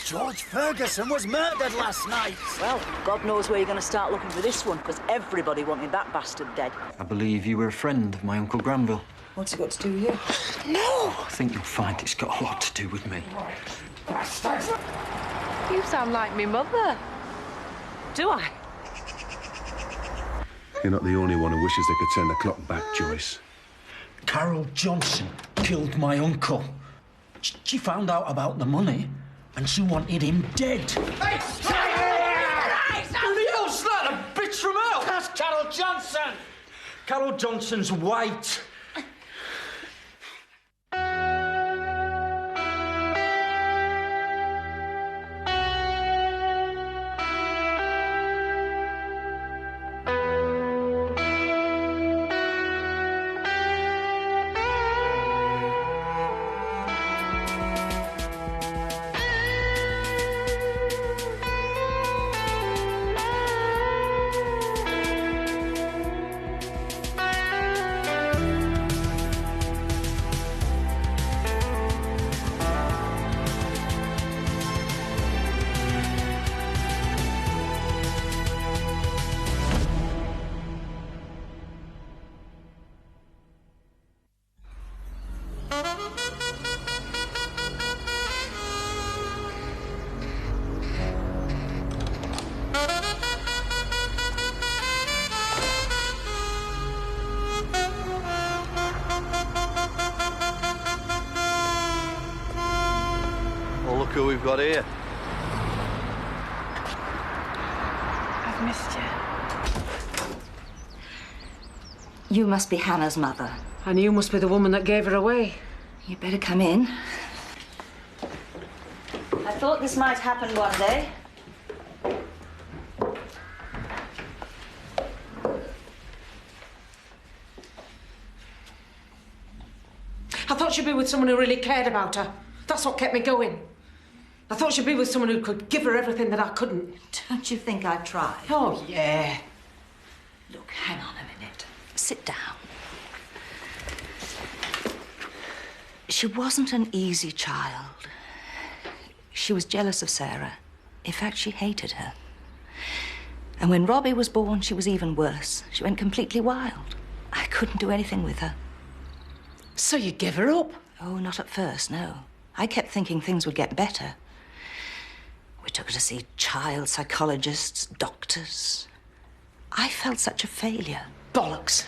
George Ferguson was murdered last night. Well, God knows where you're going to start looking for this one, because everybody wanted that bastard dead. I believe you were a friend of my Uncle Granville. What's it got to do with you? No! I think you'll find it's got a lot to do with me. Bastards! You sound like me mother. Do I? You're not the only one who wishes they could turn the clock back, Joyce. Carol Johnson killed my uncle. She found out about the money and she wanted him dead. Hey! Who the hell's that? A bitch from hell? That's Carol Johnson! Carol Johnson's white. Well, look who we've got here. I've missed you. You must be Hannah's mother. And you must be the woman that gave her away. You better come in. I thought this might happen one day. I thought she'd be with someone who really cared about her. That's what kept me going. I thought she'd be with someone who could give her everything that I couldn't. Don't you think I've tried? Oh, yeah. Look, hang on a minute. Sit down. She wasn't an easy child. She was jealous of Sarah. In fact, she hated her. And when Robbie was born, she was even worse. She went completely wild. I couldn't do anything with her. So you give her up? Oh, not at first, no. I kept thinking things would get better. We took her to see child psychologists, doctors. I felt such a failure. Bollocks.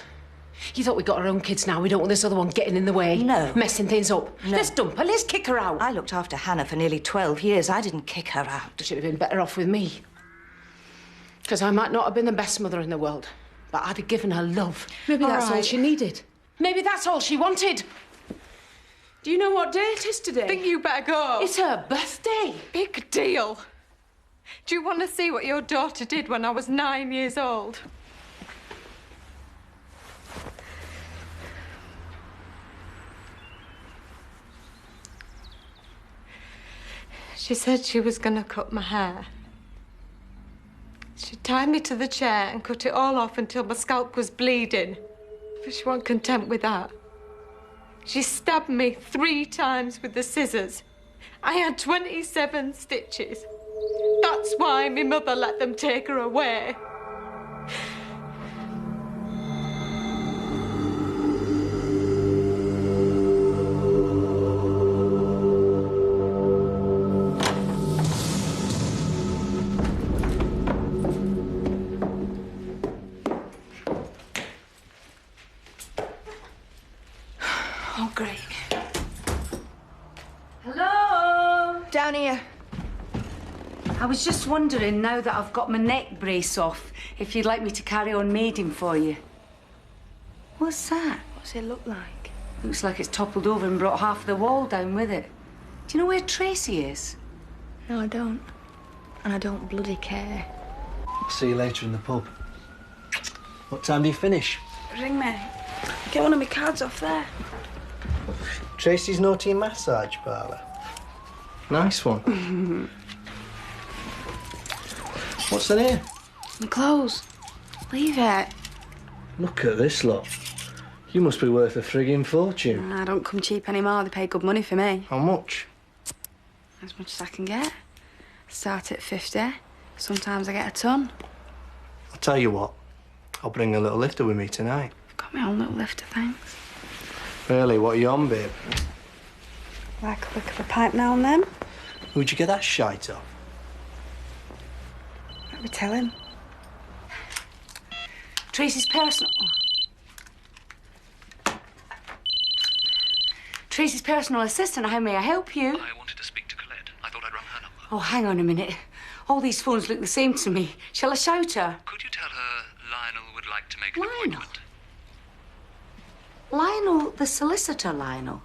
You thought we got our own kids now. We don't want this other one getting in the way. No. Messing things up. No. Let's dump her. Let's kick her out. I looked after Hannah for nearly 12 years. I didn't kick her out. She'd have been better off with me. Because I might not have been the best mother in the world, but I'd have given her love. Maybe that's all she needed. Maybe that's all she wanted. Do you know what day it is today? I think you better go. It's her birthday. Big deal. Do you want to see what your daughter did when I was 9 years old? She said she was going to cut my hair. She tied me to the chair and cut it all off until my scalp was bleeding. But she wasn't content with that. She stabbed me 3 times with the scissors. I had 27 stitches. That's why my mother let them take her away. Oh, great. Hello? Down here. I was just wondering, now that I've got my neck brace off, if you'd like me to carry on maiding for you. What's that? What's it look like? Looks like it's toppled over and brought half the wall down with it. Do you know where Tracy is? No, I don't. And I don't bloody care. See you later in the pub. What time do you finish? Ring me. Get one of my cards off there. Tracy's Naughty Massage Parlour. Nice one. What's in here? My clothes. Leave it. Look at this lot. You must be worth a frigging fortune. I don't come cheap anymore. They pay good money for me. How much? As much as I can get. Start at 50. Sometimes I get a ton. I'll tell you what. I'll bring a little lifter with me tonight. I've got my own little lifter, thanks. Really? What are you on, babe? Like a lick of a pipe now and then. Who'd you get that shite off? Let me tell him. Tracy's personal... Tracy's personal assistant. How may I help you? I wanted to speak to Colette. I thought I'd rung her number. Oh, hang on a minute. All these phones look the same to me. Shall I shout her? Could you tell her Lionel would like to make an Lionel? appointment? Lionel, the solicitor, Lionel.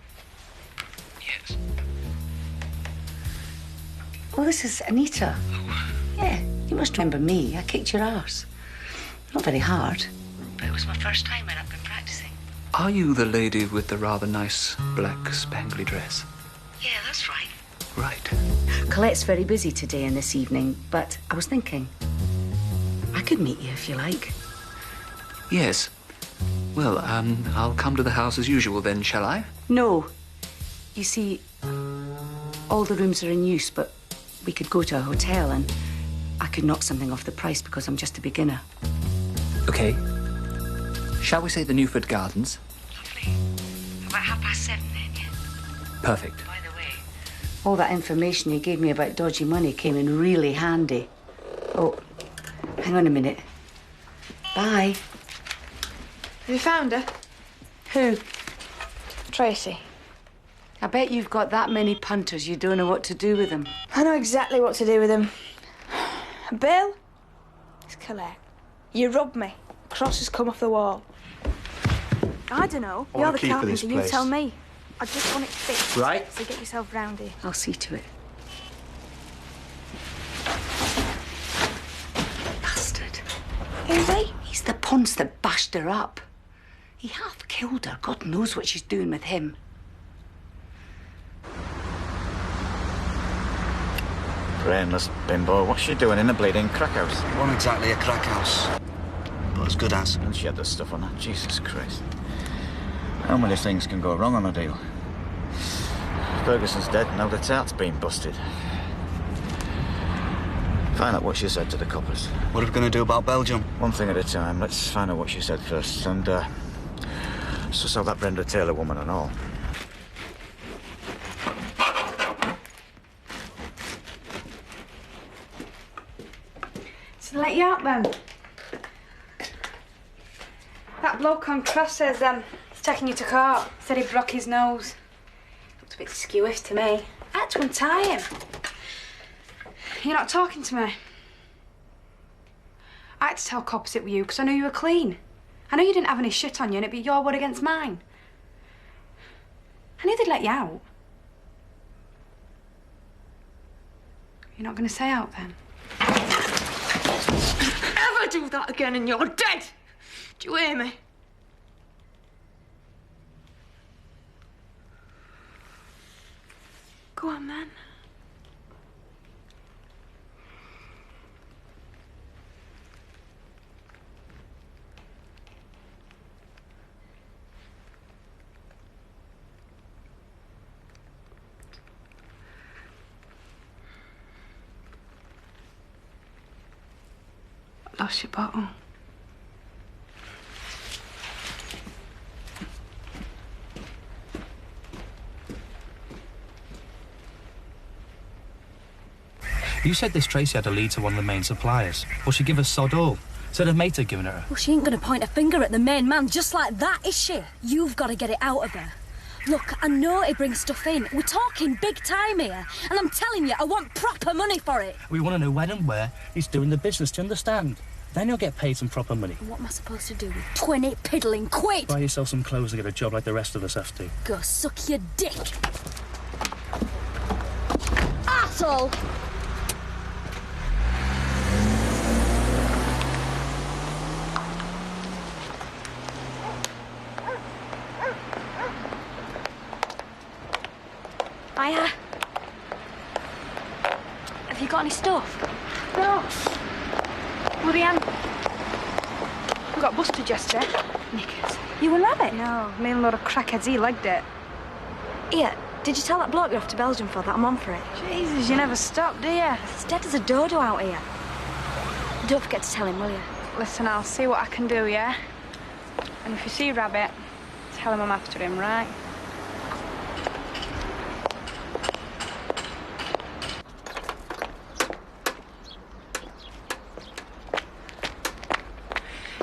Yes. Oh, this is Anita. Oh. Yeah, you must remember me. I kicked your arse. Not very hard, but it was my first time and I've been practicing. Are you the lady with the rather nice black spangly dress? Yeah, that's right. Right. Colette's very busy today and this evening, but I was thinking I could meet you if you like. Yes. Well, I'll come to the house as usual then, shall I? No. You see, all the rooms are in use, but we could go to a hotel and I could knock something off the price because I'm just a beginner. Okay. Shall we say the Newford Gardens? Lovely. About 7:30 then, yeah? Perfect. By the way, all that information you gave me about dodgy money came in really handy. Oh, hang on a minute. Bye. Have you found her? Who? Tracy. I bet you've got that many punters you don't know what to do with them. I know exactly what to do with him. Bill? It's Colette. You robbed me. Cross has come off the wall. I don't know. I You're want the a key for this carpenter. You place. tell me. I just want it fixed. Right. So get yourself round here. I'll see to it. Bastard. Who's he? He's the ponce that bashed her up. He half killed her. God knows what she's doing with him. Brainless bimbo. What's she doing in a bleeding crack house? It wasn't exactly a crack house, but as good as. And she had the stuff on her. Jesus Christ. How many things can go wrong on a deal? Ferguson's dead, now the tart's been busted. Find out what she said to the coppers. What are we going to do about Belgium? One thing at a time. Let's find out what she said first. And, suss out that Brenda Taylor woman and all. So let you out then. That bloke on cross says he's taking you to court. Said he broke his nose. Looked a bit skewish to me. I had to untie him. You're not talking to me. I had to tell cops it were you because I knew you were clean. I know you didn't have any shit on you and it'd be your word against mine. I knew they'd let you out. You're not going to say out then? Ever do that again and you're dead! Do you hear me? Go on, then. Lost your bottle. You said this Tracy had a lead to one of the main suppliers. Well, she give us sod all. Said her mate had given her. Well, she ain't gonna point a finger at the main man just like that, is she? You've got to get it out of her. Look, I know he brings stuff in. We're talking big time here. And I'm telling you, I want proper money for it. We want to know when and where he's doing the business, do you understand? Then you'll get paid some proper money. What am I supposed to do with 20 piddling quid? Buy yourself some clothes and get a job like the rest of us have to. Go suck your dick. Arsehole! Hiya. Have you got any stuff? No. Bloody Ann. We got busted yesterday. Knickers. You and Rabbit? No, me and a lot of crackheads, he legged it. Here, Did you tell that bloke you're off to Belgium for that I'm on for it? Jesus, you never stop, do you? It's dead as a dodo out here. Don't forget to tell him, will you? Listen, I'll see what I can do, yeah? And if you see Rabbit, tell him I'm after him, right?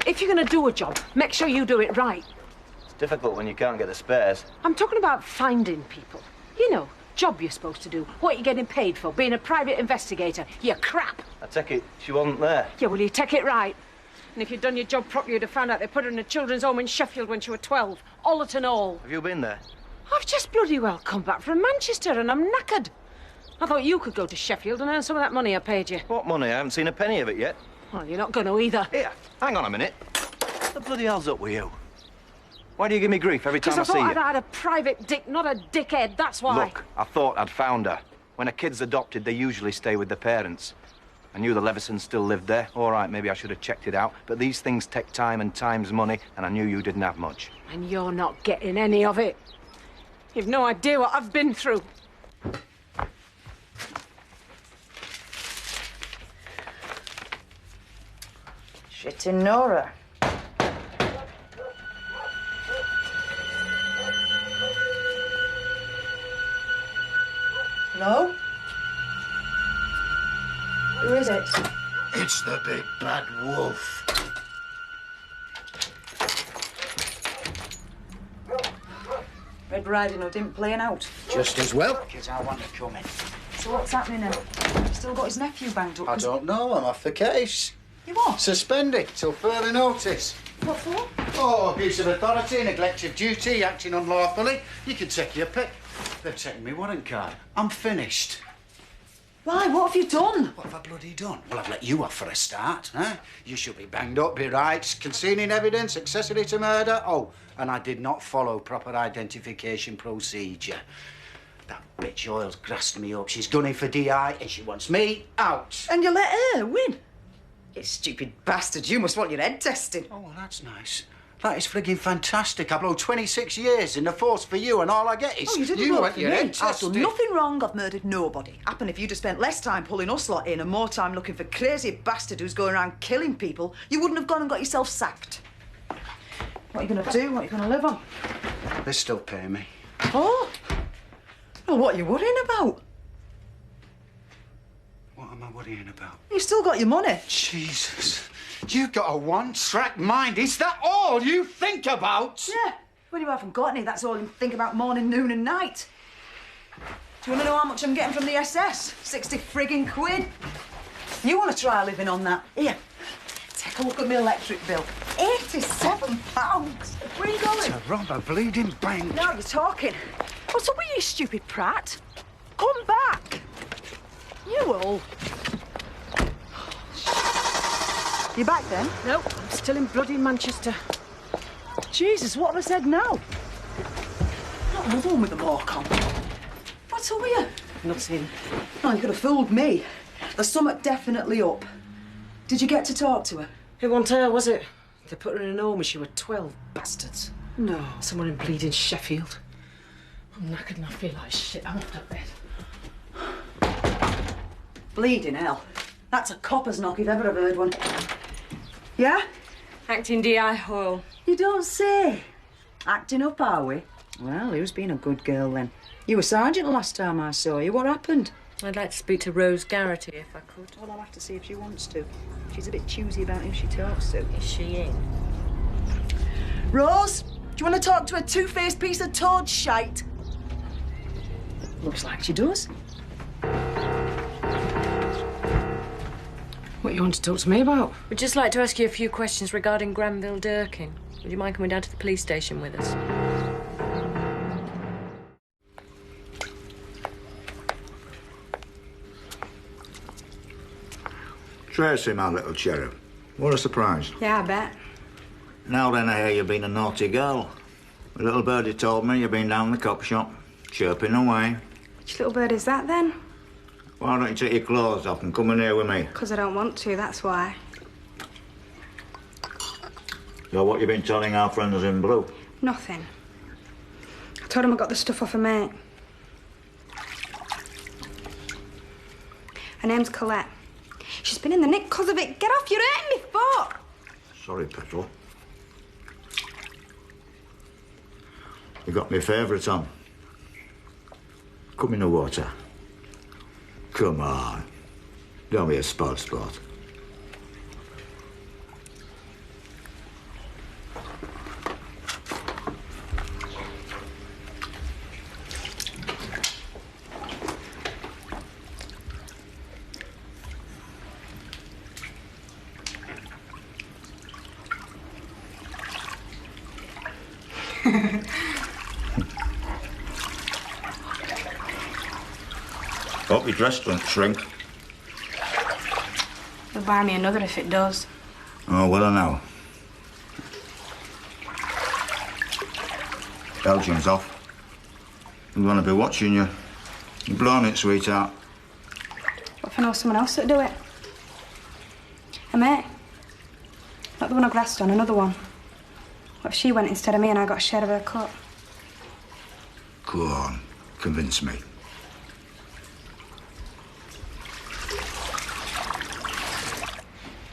If you're going to do a job, make sure you do it right. It's difficult when you can't get the spares. I'm talking about finding people. You know, job you're supposed to do, what you're getting paid for, being a private investigator. You're crap. I take it she wasn't there. Yeah, well, you take it right. And if you'd done your job properly, you'd have found out they put her in a children's home in Sheffield when she was 12. Ollerton and all. Have you been there? I've just bloody well come back from Manchester and I'm knackered. I thought you could go to Sheffield and earn some of that money I paid you. What money? I haven't seen a penny of it yet. Well, you're not going to either. Here, hang on a minute. What the bloody hell's up with you? Why do you give me grief every time I see Because I you? thought I'd had a private dick, not a dickhead, that's why. Look, I thought I'd found her. When a kid's adopted, they usually stay with their parents. I knew the Levisons still lived there. All right, maybe I should have checked it out. But these things take time and time's money, and I knew you didn't have much. And you're not getting any of it. You've no idea what I've been through. Shitting Nora. Hello? Who is it? It's the big bad wolf. Red Riding Hood didn't playing out. Just as well, because I want to come in. So what's happening now? Still got his nephew banged up? I don't know, I'm off the case. You what? Suspended till further notice. What for? Oh, abuse of authority, neglect of duty, acting unlawfully. You can take your pick. They've taken me warrant card. I'm finished. Why? What have you done? What have I bloody done? Well, I've let you off for a start, huh? You should be banged up, be rights, concealing evidence, accessory to murder. Oh, and I did not follow proper identification procedure. That bitch Oil's grassed me up. She's gunning for DI and she wants me out. And you let her win? You stupid bastard, you must want your head testing. Oh, well, that's nice. That is frigging fantastic. I blow 26 years in the force for you and all I get is... Oh, you didn't want your head I've tested. done nothing wrong, I've murdered nobody. Happen if you'd have spent less time pulling us lot in and more time looking for crazy bastard who's going around killing people, you wouldn't have gone and got yourself sacked. What are you going to do? What are you going to live on? They still pay me. Oh? Well, what are you worrying about? What am I worrying about? You've still got your money. Jesus. You've got a one-track mind. Is that all you think about? Yeah. Well, you haven't got any. That's all you think about morning, noon and night. Do you want to know how much I'm getting from the SS? 60 frigging quid. You want to try living on that? Here, take a look at my electric bill. £87. Where are you going? To rob a bleeding bank. Now you're talking. What's up with you, stupid prat? Come back. You all. You back then? No, I'm still in bloody Manchester. Jesus, what have I said now? Not another one with the mark on. What's up with you? Nothing. Oh, you could have fooled me. There's something definitely up. Did you get to talk to her? It wasn't her, was it? They put her in an home when she was 12, bastards. No. Somewhere in bleeding Sheffield. I'm knackered and I feel like shit. I'm off to bed. Bleeding hell. That's a copper's knock if ever I've heard one. Yeah? Acting DI Oil. You don't say. Acting up, are we? Well, who's been a good girl then? You were sergeant last time I saw you. What happened? I'd like to speak to Rose Garrity if I could. Well, I'll have to see if she wants to. She's a bit choosy about who she talks to. Is she in? Rose, do you want to talk to a two-faced piece of toad shite? Looks like she does. What you want to talk to me about? We'd just like to ask you a few questions regarding Granville Durkin. Would you mind coming down to the police station with us? Tracy, my little cherub. What a surprise. Yeah, I bet. Now then, I hear you've been a naughty girl. The little birdie told me you've been down the cop shop, chirping away. Which little bird is that, then? Why don't you take your clothes off and come in here with me? Because I don't want to, that's why. So what you been telling our friends in blue? Nothing. I told him I got the stuff off a mate. Her name's Colette. She's been in the nick because of it. Get off, you're hurting me foot. Sorry, Petrol. You got me favourite on. Come in the water. Come on. Don't be a sport. Hope your dress don't shrink. You'll buy me another if it does. Oh, well, I know. Belgium's off. We want to be watching you. You're blowing it, sweetheart. What if I know someone else that'd do it? A mate. Not the one I grassed on, another one. What if she went instead of me and I got a share of her cut? Go on, convince me.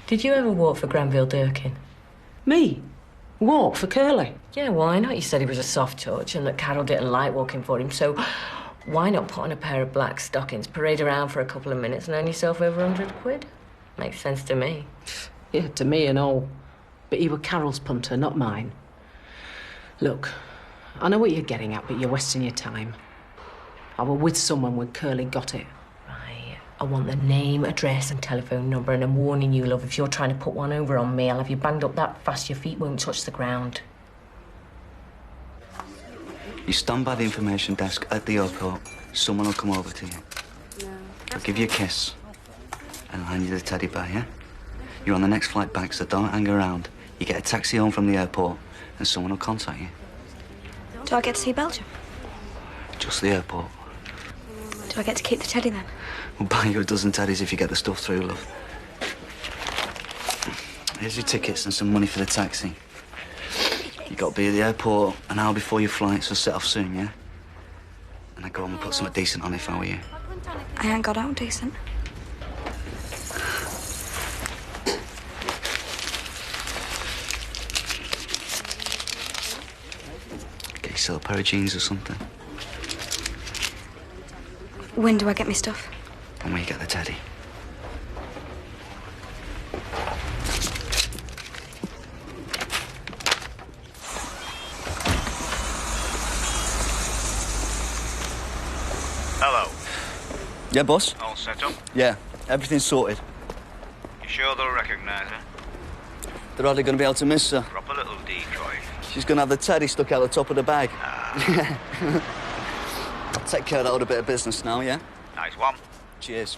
Did you ever walk for Granville Durkin? Me? Walk for Curly? Yeah, why not? You said he was a soft touch and that Carol didn't like walking for him, so why not put on a pair of black stockings, parade around for a couple of minutes and earn yourself over 100 quid? Makes sense to me. Yeah, to me and all. But you were Carol's punter, not mine. Look, I know what you're getting at, but you're wasting your time. I was with someone when Curly got it. I want the name, address and telephone number, and I'm warning you, love, if you're trying to put one over on me, I'll have you banged up that fast your feet won't touch the ground. You stand by the information desk at the airport. Someone will come over to you. They'll give you a kiss and I'll hand you the teddy bear, yeah? You're on the next flight back, so don't hang around. You get a taxi home from the airport and someone will contact you. Do I get to see Belgium? Just the airport. Do I get to keep the teddy then? We'll buy you a dozen teddies if you get the stuff through, love. Here's your tickets and some money for the taxi. You got to be at the airport an hour before your flight, so set off soon, yeah? And I go home and put something decent on if I were you. I ain't got out decent. Get yourself a pair of jeans or something. When do I get me stuff? And when you get the teddy. Hello. Yeah, boss? All set up? Yeah, everything's sorted. You sure they'll recognise her? They're hardly going to be able to miss her. Proper little decoy. She's going to have the teddy stuck out the top of the bag. I'll take care of that other bit of business now, yeah? Nice one. Cheers.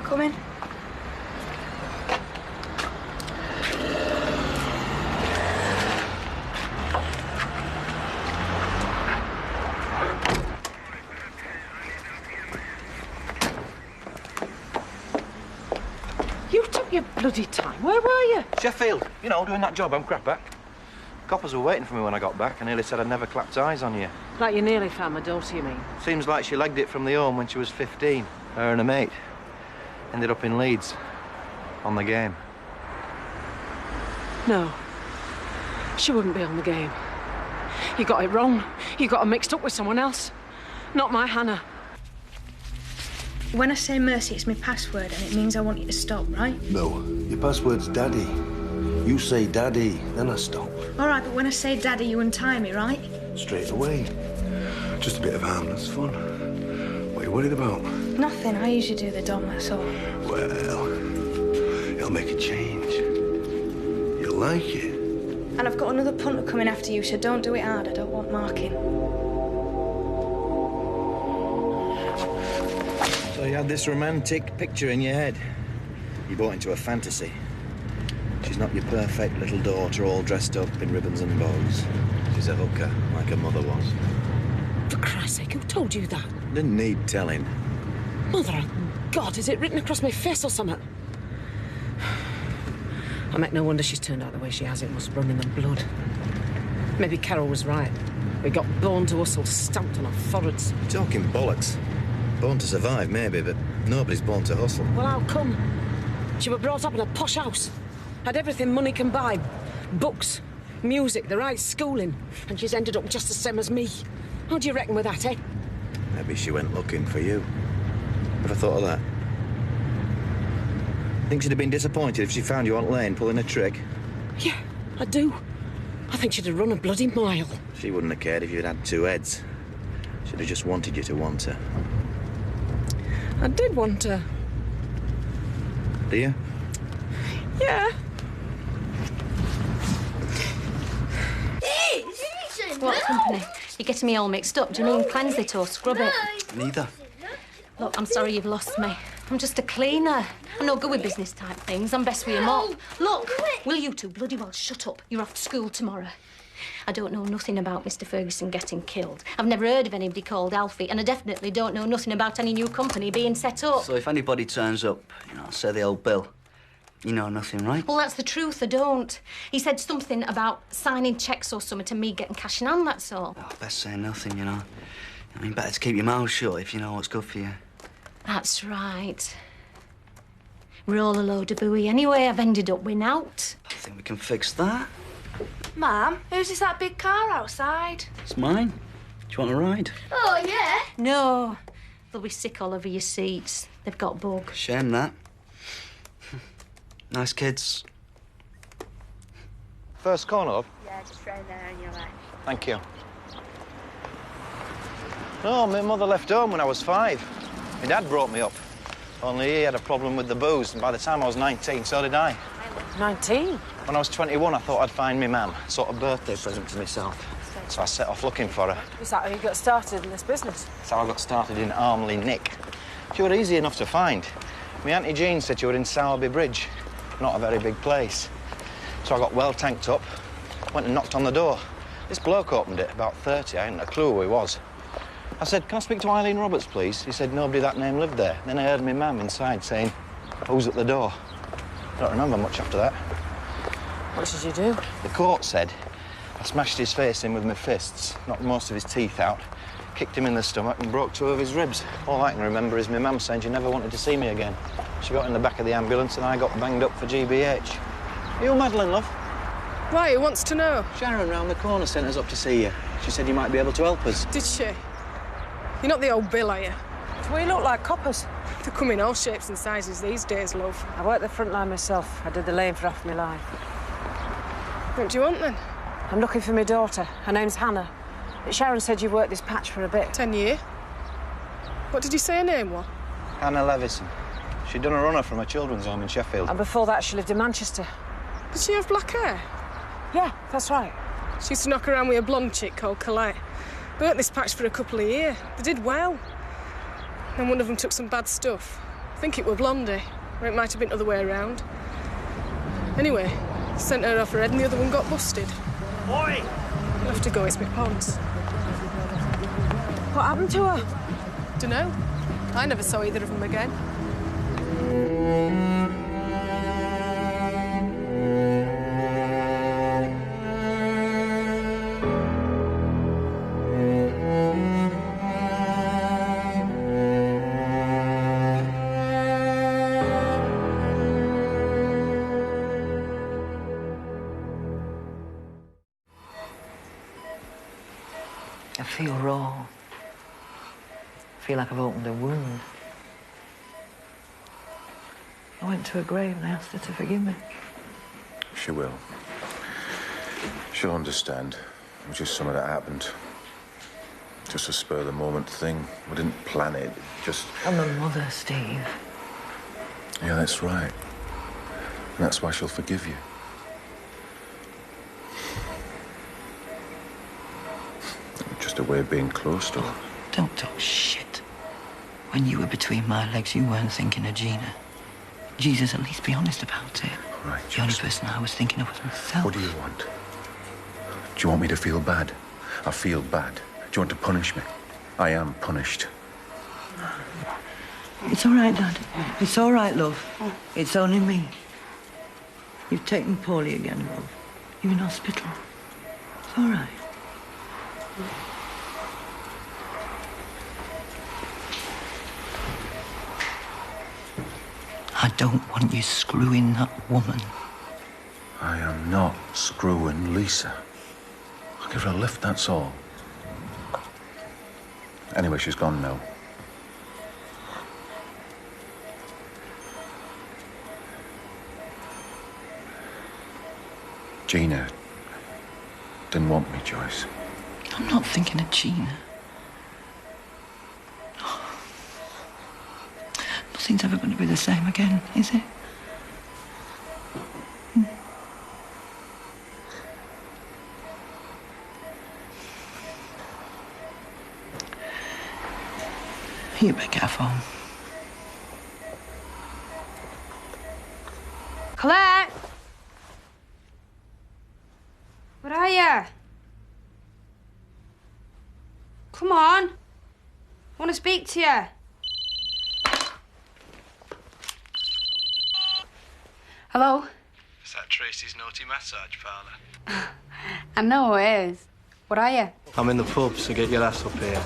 Come in. You took your bloody time. Where were you? Sheffield. You know, doing that job on Crapback. Coppers were waiting for me when I got back and nearly said I'd never clapped eyes on you. Like you nearly found my daughter, you mean? Seems like she legged it from the home when she was 15. Her and a mate. Ended up in Leeds. On the game. No. She wouldn't be on the game. You got it wrong. You got her mixed up with someone else. Not my Hannah. When I say mercy, it's my password, and it means I want you to stop, right? No, your password's Daddy. You say Daddy, then I stop. All right, but when I say daddy, you untie me, right? straight away. Just a bit of harmless fun. What are you worried about? Nothing. I usually do the dom, that's all. Well, it'll make a change. You'll like it. And I've got another punter coming after you, so don't do it hard. I don't want marking. So you had this romantic picture in your head. You bought into a fantasy. She's not your perfect little daughter all dressed up in ribbons and bows. She's a hooker, like her mother was. For Christ's sake, who told you that? Didn't need telling. Mother of God, is it written across my face or something? I make no wonder she's turned out the way she has. It must run in the blood. Maybe Carol was right. We got born to hustle stamped on our foreheads. Talking bollocks. Born to survive, maybe, but nobody's born to hustle. Well, how come? She was brought up in a posh house. Had everything money can buy. Books, music, the right schooling. And she's ended up just the same as me. How do you reckon with that, eh? Maybe she went looking for you. Ever thought of that? Think she'd have been disappointed if she found you on lane pulling a trick? Yeah, I do. I think she'd have run a bloody mile. She wouldn't have cared if you'd had two heads. She'd have just wanted you to want her. I did want her. Do you? Yeah. What company? You're getting me all mixed up. Do you mean cleanse it or scrub it? Neither. Look, I'm sorry you've lost me. I'm just a cleaner. I'm no good with business type things. I'm best with a mop. Look, will you two bloody well shut up? You're off to school tomorrow. I don't know nothing about Mr. Ferguson getting killed. I've never heard of anybody called Alfie, and I definitely don't know nothing about any new company being set up. So if anybody turns up, say the old Bill, you know nothing, right? Well, that's the truth, I don't. He said something about signing cheques or something to me getting cash in hand, that's all. Oh, best say nothing, I mean, better to keep your mouth shut if you know what's good for you. That's right. We're all a load of booey anyway. I've ended up without. I think we can fix that. Mum, whose is that big car outside? It's mine. Do you want a ride? Oh, yeah. No. They'll be sick all over your seats. They've got bug. Shame that. Nice kids. First corner, love? Yeah, just round there on your left. Thank you. No, my mother left home when I was 5. My dad brought me up. Only he had a problem with the booze, and by the time I was 19, so did I. 19? When I was 21, I thought I'd find my mum, sort of birthday present to myself. So I set off looking for her. Is that how you got started in this business? That's how I got started in Armley Nick. She were easy enough to find. My Auntie Jean said she were in Sowerby Bridge. Not a very big place. So I got well tanked up, went and knocked on the door. This bloke opened it, about 30. I hadn't a clue who he was. I said, can I speak to Eileen Roberts, please? He said nobody that name lived there. Then I heard my mum inside saying, who's at the door? I don't remember much after that. What did you do? The court said I smashed his face in with my fists, knocked most of his teeth out, kicked him in the stomach and broke 2 of his ribs. All I can remember is my mum saying she never wanted to see me again. She got in the back of the ambulance and I got banged up for GBH. Are you Madeline, love? Why, who wants to know? Sharon round the corner sent us up to see you. She said you might be able to help us. Did she? You're not the old Bill, are you? We look like coppers. They come in all shapes and sizes these days, love. I worked the front line myself. I did the lane for half my life. What do you want, then? I'm looking for my daughter. Her name's Hannah. Sharon said you worked this patch for a bit. 10 years. What did you say her name was? Hannah Levison. She'd done a runner from a children's home in Sheffield. And before that, she lived in Manchester. Did she have black hair? Yeah, that's right. She used to knock around with a blonde chick called Colette. Worked this patch for a couple of years. They did well. Then one of them took some bad stuff. I think it were Blondie, or it might have been the other way around. Anyway, sent her off her head and the other one got busted. Boy! I'll have to go, it's my pons. What happened to her? Dunno. I never saw either of them again. I feel raw. I feel like I've opened a wound. I went to her grave and I asked her to forgive me. She will. She'll understand. It was just something that happened. Just a spur-of-the-moment thing. We didn't plan it, just... I'm a mother, Steve. Yeah, that's right. And that's why she'll forgive you. Just a way of being close to her. Don't talk shit. When you were between my legs, you weren't thinking of Gina. Jesus, at least be honest about it. Right, the only person I was thinking of was myself. What do you want? Do you want me to feel bad? I feel bad. Do you want to punish me? I am punished. It's all right, Dad. It's all right, love. It's only me. You've taken poorly again, love. You're in hospital. It's all right. I don't want you screwing that woman. I am not screwing Lisa. I'll give her a lift, that's all. Anyway, she's gone now. Gina didn't want me, Joyce. I'm not thinking of Gina. Nothing's ever going to be the same again, is it? You better get home. Colette! Where are you? Come on. I want to speak to you. Hello? Is that Tracy's naughty massage parlour? I know it is. Where are you? I'm in the pub, so get your ass up here.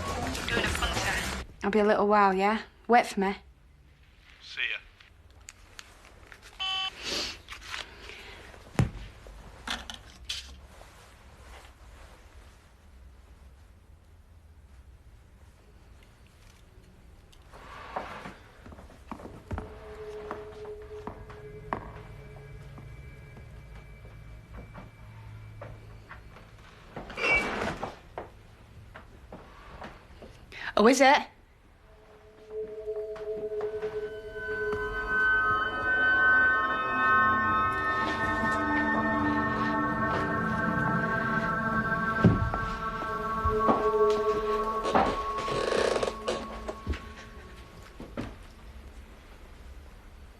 Doing a punter. I'll be a little while, yeah? Wait for me. See ya. Oh, is it?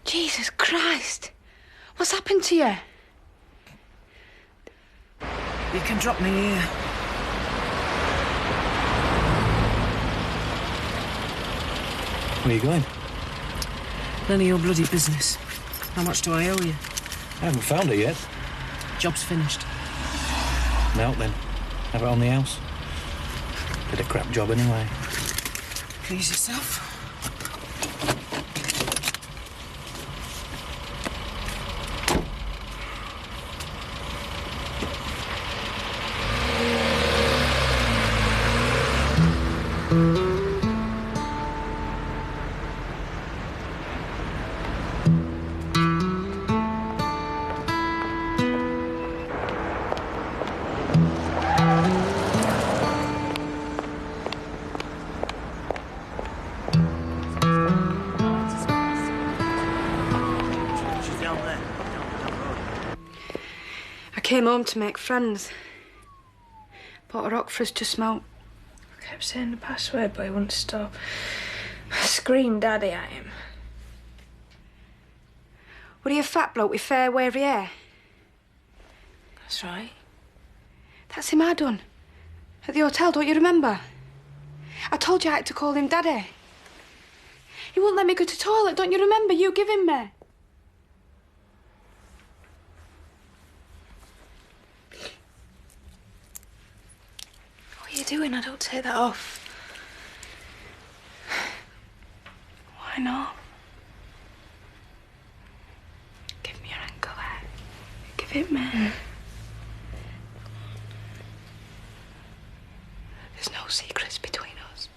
Jesus Christ! What's happened to you? You can drop me here. Where are you going? None of your bloody business. How much do I owe you? I haven't found her yet. Job's finished. Now then, have it on the house. Did a crap job anyway. Please yourself. Came home to make friends. Bought a rock for us to smoke. I kept saying the password, but he wouldn't stop. I screamed Daddy at him. Were you a fat bloke with fair, wavy hair? That's right. That's him I done. At the hotel, don't you remember? I told you I had to call him Daddy. He wouldn't let me go to the toilet, don't you remember? You giving me. What are you doing? I don't take that off. Why not? Give me your ankle there. Give it me. There's no secrets between us.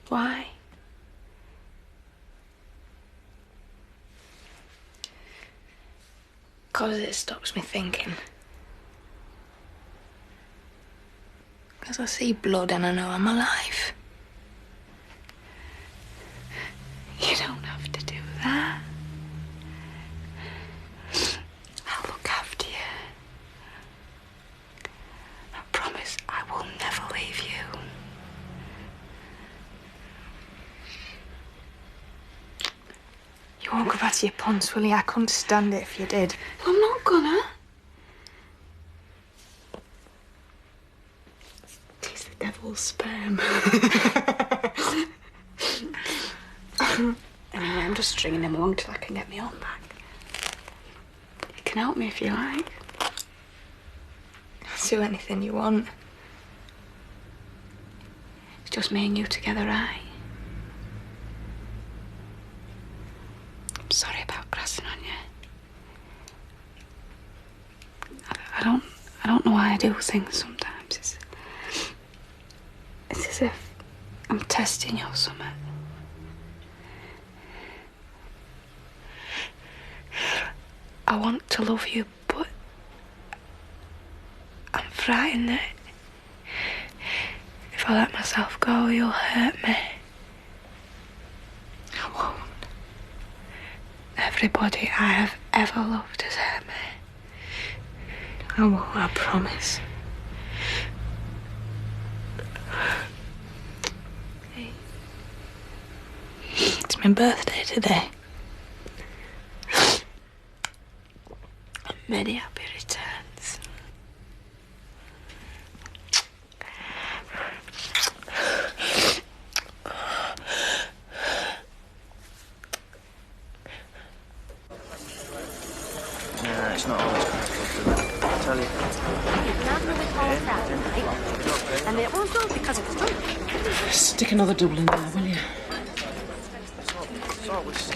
Why? Because it stops me thinking. Because I see blood and I know I'm alive. You don't have to do that. I'll look after you. I promise I will never leave you. You won't go back to your punts, will you? I couldn't stand it if you did. Well, I'm not gonna. It's the devil's sperm. Anyway, I'm just stringing him along till I can get me on back. You can help me if you like. I'll do anything you want. It's just me and you together, right? I'm sorry about grassing on you. I don't know why I do things sometimes. It's as if I'm testing you or something. I want to love you, but I'm frightened that if I let myself go, you'll hurt me. I won't. Everybody I have ever loved has hurt me. I won't, I promise. Hey. It's my birthday today. Many happy returns. Nah, it's not always good, I tell you. And it won't go because it's drunk. Stick another double in there, will you? It's always...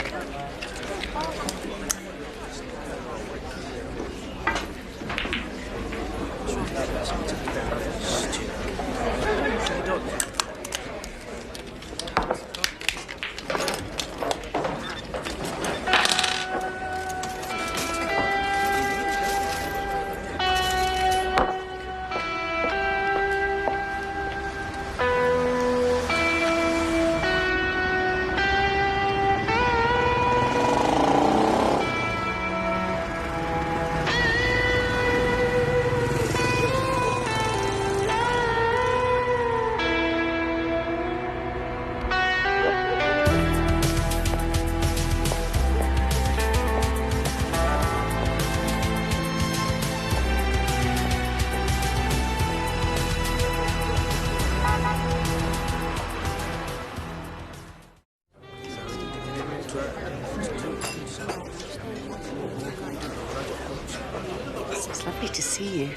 It's lovely to see you.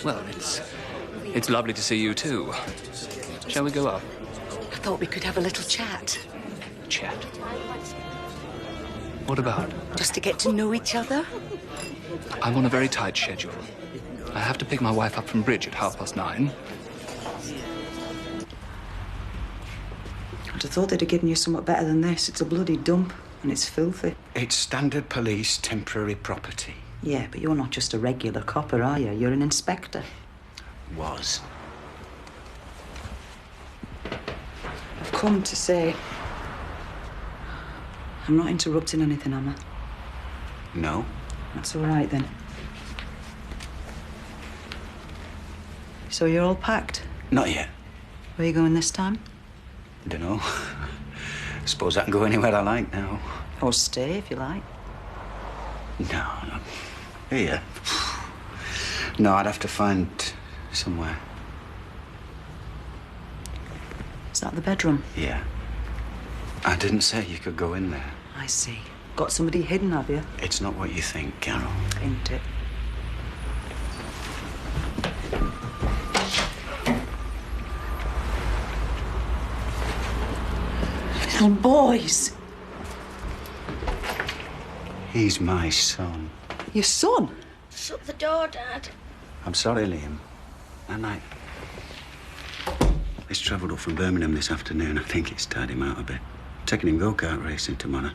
Well, it's lovely to see you too. Shall we go up? I thought we could have a little chat. Chat? What about? Just to get to know each other. I'm on a very tight schedule. I have to pick my wife up from bridge at 9:30. I'd have thought they'd have given you somewhat better than this. It's a bloody dump, and it's filthy. It's standard police temporary property. Yeah, but you're not just a regular copper, are you? You're an inspector. Was. I've come to say... I'm not interrupting anything, am I? No. That's all right, then. So you're all packed? Not yet. Where are you going this time? Dunno. Suppose I can go anywhere I like now. Or stay, if you like. No. Here? No, I'd have to find somewhere. Is that the bedroom? Yeah. I didn't say you could go in there. I see. Got somebody hidden, have you? It's not what you think, Carol. Ain't it? Little boys. He's my son. Your son? Shut the door, Dad. I'm sorry, Liam. Night night. He's travelled up from Birmingham this afternoon. I think it's tired him out a bit. Taking him go-kart racing tomorrow.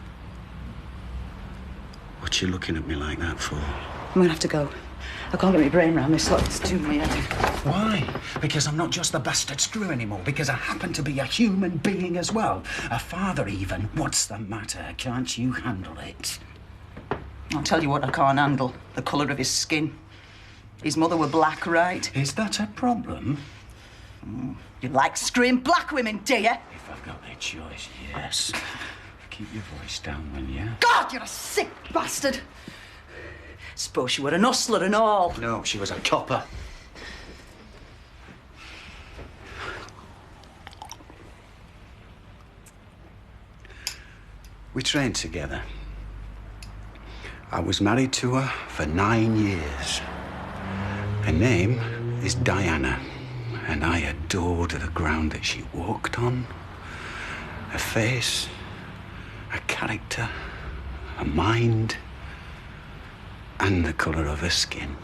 What you looking at me like that for? I'm gonna have to go. I can't get my brain round this lot. It's too weird. Why? Because I'm not just the bastard screw anymore. Because I happen to be a human being as well. A father even. What's the matter? Can't you handle it? I'll tell you what I can't handle. The colour of his skin. His mother were black, right? Is that a problem? You like scream black women, do you? If I've got a choice, yes. Keep your voice down, will you? God, you're a sick bastard! Suppose you were an hustler and all. No, she was a copper. We trained together. I was married to her for 9 years. Her name is Diana, and I adored the ground that she walked on. Her face, her character, her mind, and the colour of her skin.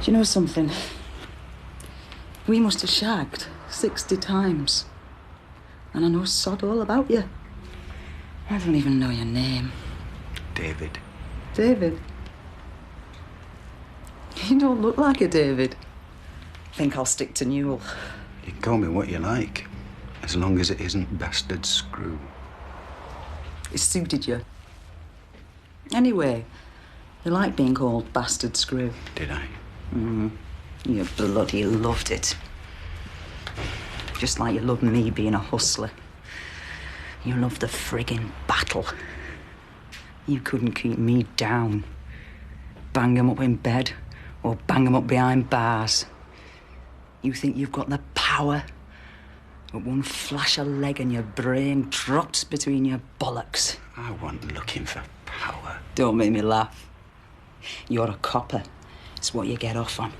Do you know something? We must have shagged 60 times. And I know sod all about you. I don't even know your name. David. David? You don't look like a David. I think I'll stick to Newell. You can call me what you like, as long as it isn't bastard screw. It suited you. Anyway, you like being called bastard screw. Did I? You bloody loved it. Just like you loved me being a hustler. You loved the friggin' battle. You couldn't keep me down. Bang 'em up in bed or bang 'em up behind bars. You think you've got the power, but one flash of leg and your brain drops between your bollocks. I wasn't looking for power. Don't make me laugh. You're a copper. It's what you get off on.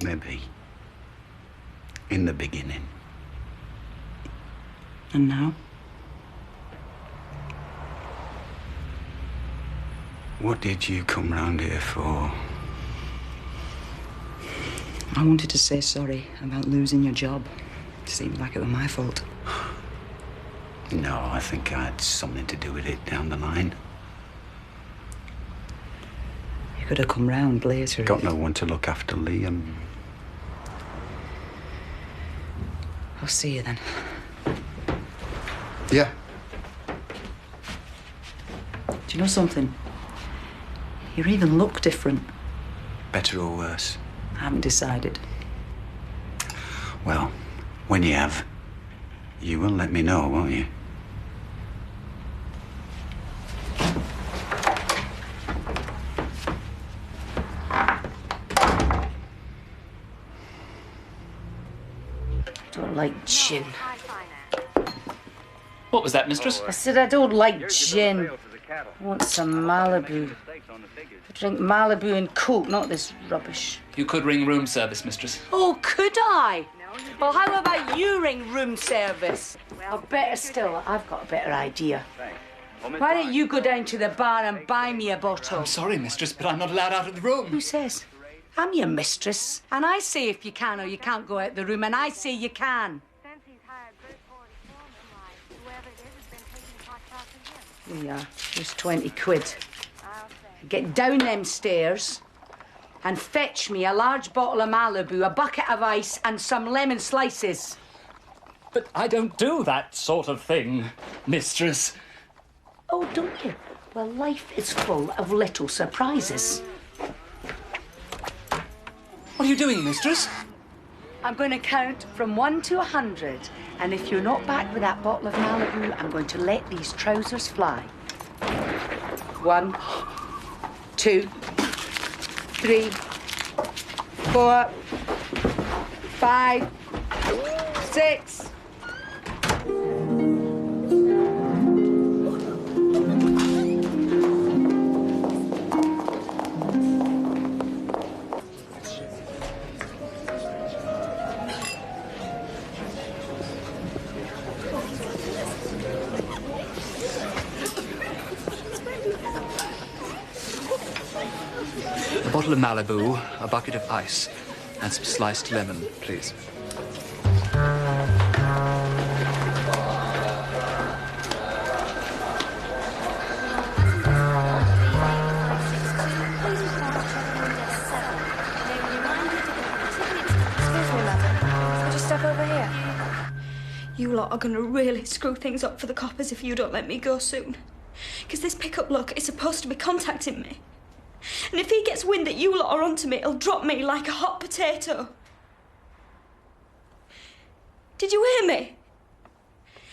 Maybe. In the beginning. And now? What did you come round here for? I wanted to say sorry about losing your job. It seemed like it was my fault. No, I think I had something to do with it down the line. You could have come round later. Got no one to look after Liam. I'll see you then. Yeah. Do you know something? You even look different. Better or worse? I haven't decided. Well, when you have, you will let me know, won't you? Don't like gin. What was that, mistress? I said I don't like gin. I want some Malibu. I drink Malibu and Coke, not this rubbish. You could ring room service, mistress. Oh, could I? Well, how about you ring room service? Or better still, I've got a better idea. Why don't you go down to the bar and buy me a bottle? I'm sorry, mistress, but I'm not allowed out of the room. Who says? I'm your mistress. And I say if you can or you can't go out the room, and I say you can. There you are. Here's 20 quid. Get down them stairs and fetch me a large bottle of Malibu, a bucket of ice and some lemon slices. But I don't do that sort of thing, mistress. Oh, don't you? Well, life is full of little surprises. What are you doing, mistress? I'm going to count from 1 to 100, and if you're not back with that bottle of Malibu, I'm going to let these trousers fly. 1, 2, 3, 4, 5, 6. A bottle of Malibu, a bucket of ice, and some sliced lemon, please. Step over here. You lot are gonna really screw things up for the coppers if you don't let me go soon. Because this pickup look is supposed to be contacting me. And if he gets wind that you lot are onto me, he'll drop me like a hot potato. Did you hear me?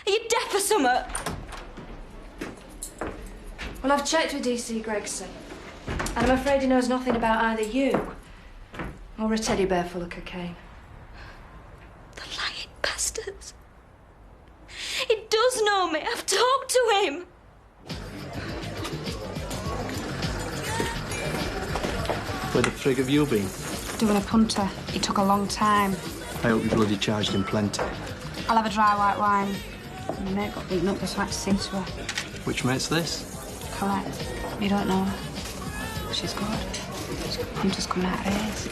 Are you deaf or something? Well, I've checked with DC Gregson, and I'm afraid he knows nothing about either you or a teddy bear full of cocaine. Lying bastards. He does know me. I've talked to him. Where the frig have you been? Doing a punter. It took a long time. I hope you bloody charged him plenty. I'll have a dry white wine. My mate got beaten up, just like to see to her. Which mate's this? Colette. You don't know her. She's good. I'm just coming out of his.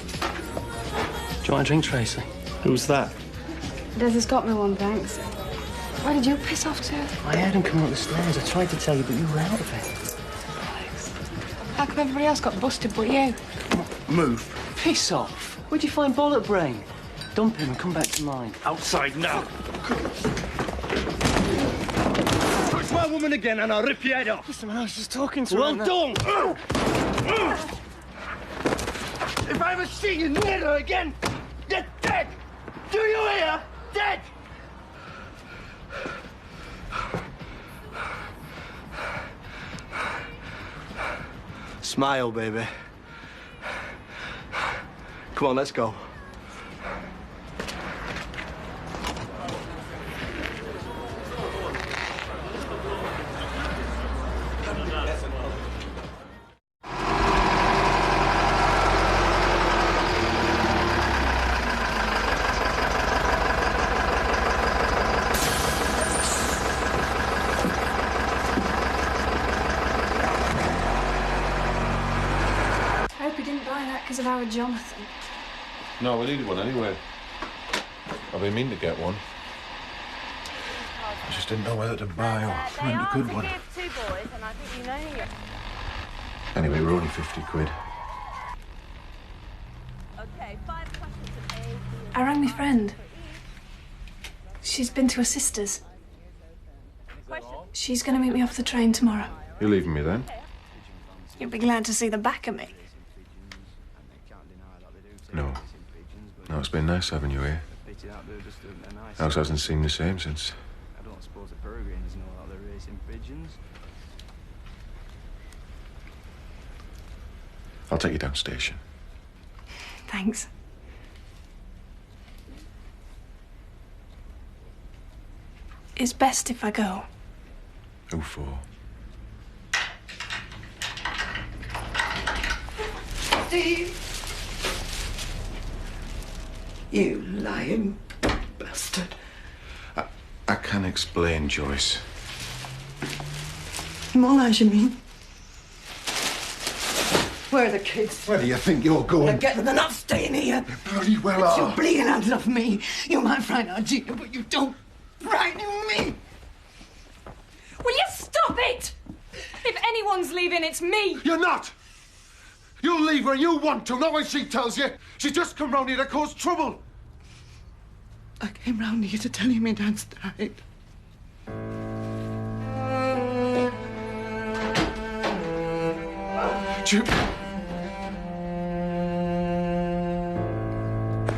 Do you want a drink, Tracy? Who's that? Des has got me one, thanks. Where did you piss off to? I heard him come up the stairs. I tried to tell you, but you were out of it. How come everybody else got busted but you? Move. Piss off. Where'd you find Bullet Brain? Dump him and come back to mine. Outside now. Touch my woman again and I'll rip your head off. Listen, man, I was just talking to well her. Well done. If I ever see you near her again, you're dead. Do you hear? Dead. Smile, baby. Come on, let's go. Because of our Jonathan. No, we needed one anyway. I've been meaning to get one. I just didn't know whether to buy or rent a good one. Anyway, we're only 50 quid. I rang my friend. She's been to her sister's. She's going to meet me off the train tomorrow. You're leaving me then? You'll be glad to see the back of me. No. No, it's been nice having you here. House hasn't seemed the same since. I don't suppose the Peregrines know that they're racing pigeons. I'll take you down station. Thanks. It's best if I go. Who for? Steve! You lying bastard. I can't explain, Joyce. More lies, you mean? Where are the kids? Where do you think you're going? They're getting, they're not staying here. They bloody well It's are. your bleeding hands off me. You might frighten our Gina, but you don't frighten me. Will you stop it? If anyone's leaving, it's me. You're not! You'll leave when you want to, not when she tells you. She's just come round here to cause trouble. I came round here to tell you my dad's died.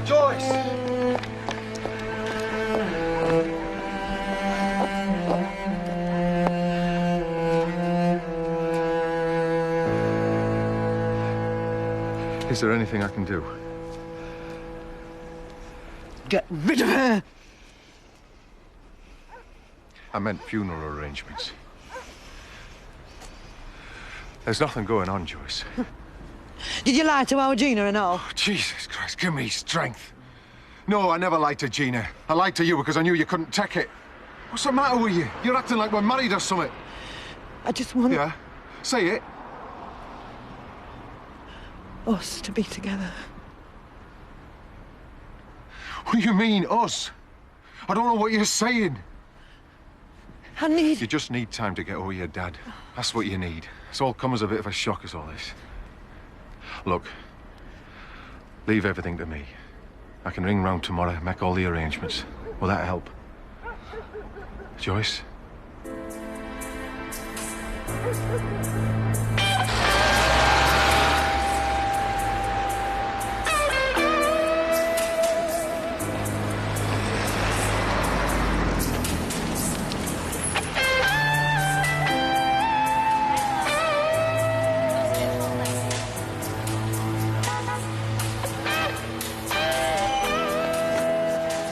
Joyce! Is there anything I can do? Get rid of her! I meant funeral arrangements. There's nothing going on, Joyce. Did you lie to our Gina and all? Oh, Jesus Christ, give me strength. No, I never lied to Gina. I lied to you because I knew you couldn't take it. What's the matter with you? You're acting like we're married or something. I just want... Yeah? Say it. us to be together. What do you mean, us? I don't know what you're saying. I need... You just need time to get over your dad. That's what you need. It's all come as a bit of a shock, as all this. Look, leave everything to me. I can ring round tomorrow, make all the arrangements. Will that help? Joyce?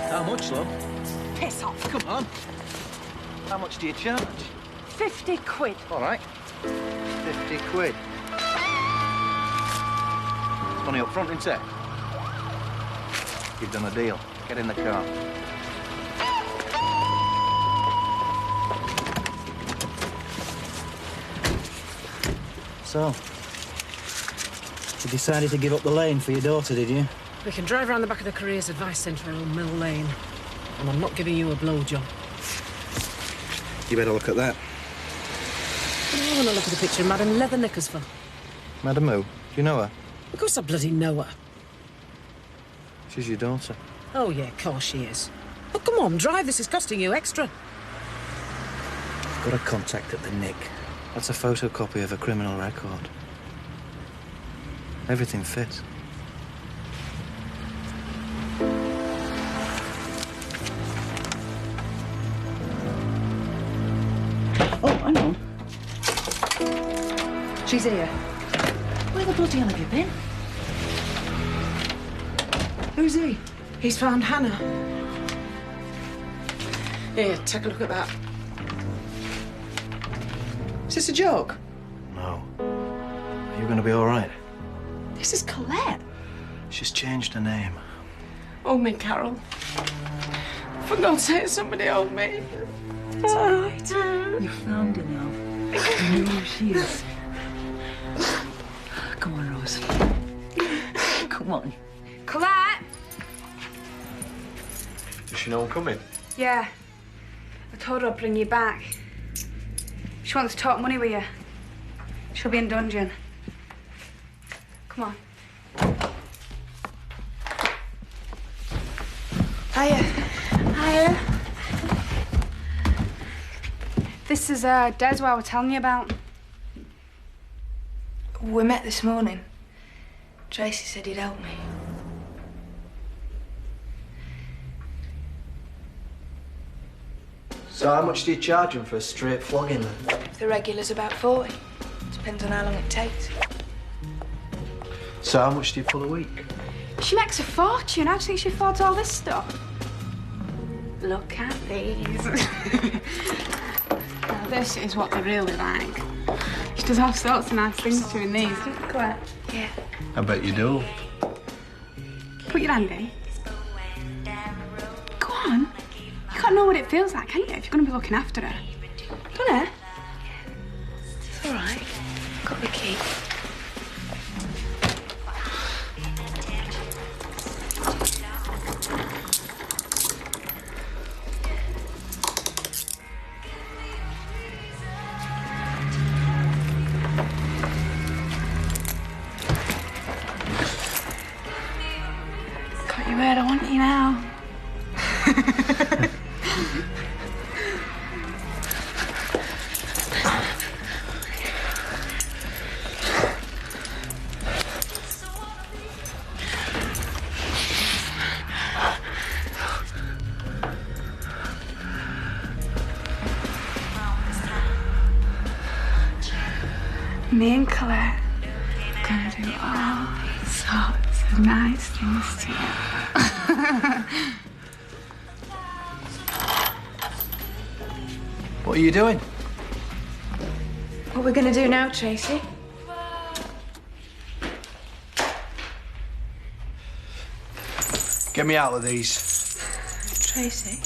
How much, love? Piss off. Come on. How much do you charge? 50 quid. All right. 50 quid. Money up front, isn't it? You've done a deal. Get in the car. So, you decided to give up the lane for your daughter, did you? We can drive around the back of the Careers Advice Centre on Mill Lane. And I'm not giving you a blowjob. You better look at that. I want to look at the picture of Madam Leather Knickers for. Madam who? Do you know her? Of course I bloody know her. She's your daughter. Oh, yeah, of course she is. But come on, drive. This is costing you extra. Got a contact at the Nick. That's a photocopy of a criminal record. Everything fits. Oh, hang on. She's here. Where the bloody hell have you been? Who's he? He's found Hannah. Here, take a look at that. Is this a joke? No. Are you going to be all right? This is Colette. She's changed her name. Hold me, Carol. For God's sake, somebody hold me. It's all right. You found her now. You know who she is. Come on, Rose. Come on. Colette! Does she know I'm coming? Yeah. I told her I'd bring you back. She wants to talk money with you. She'll be in dungeon. Come on. Hiya. Hiya. This is Des I was telling you about. We met this morning. Tracy said he'd help me. So how much do you charge him for a straight flogging then? The regular's about 40. Depends on how long it takes. So how much do you pull a week? She makes a fortune. How do you think she affords all this stuff? Look at these. Now, this is what they really like. She does all sorts of nice things to in these, doesn't she, Colette? Yeah. I bet you do. Put your hand in. Go on. You gotta know what it feels like, can't you, if you're gonna be looking after her? Don't it? It's all right. Got the key. Got you where I want you now. Me and Colette are gonna do all sorts of nice things together. What are you doing? What we're gonna do now, Tracy? Get me out of these. Tracy?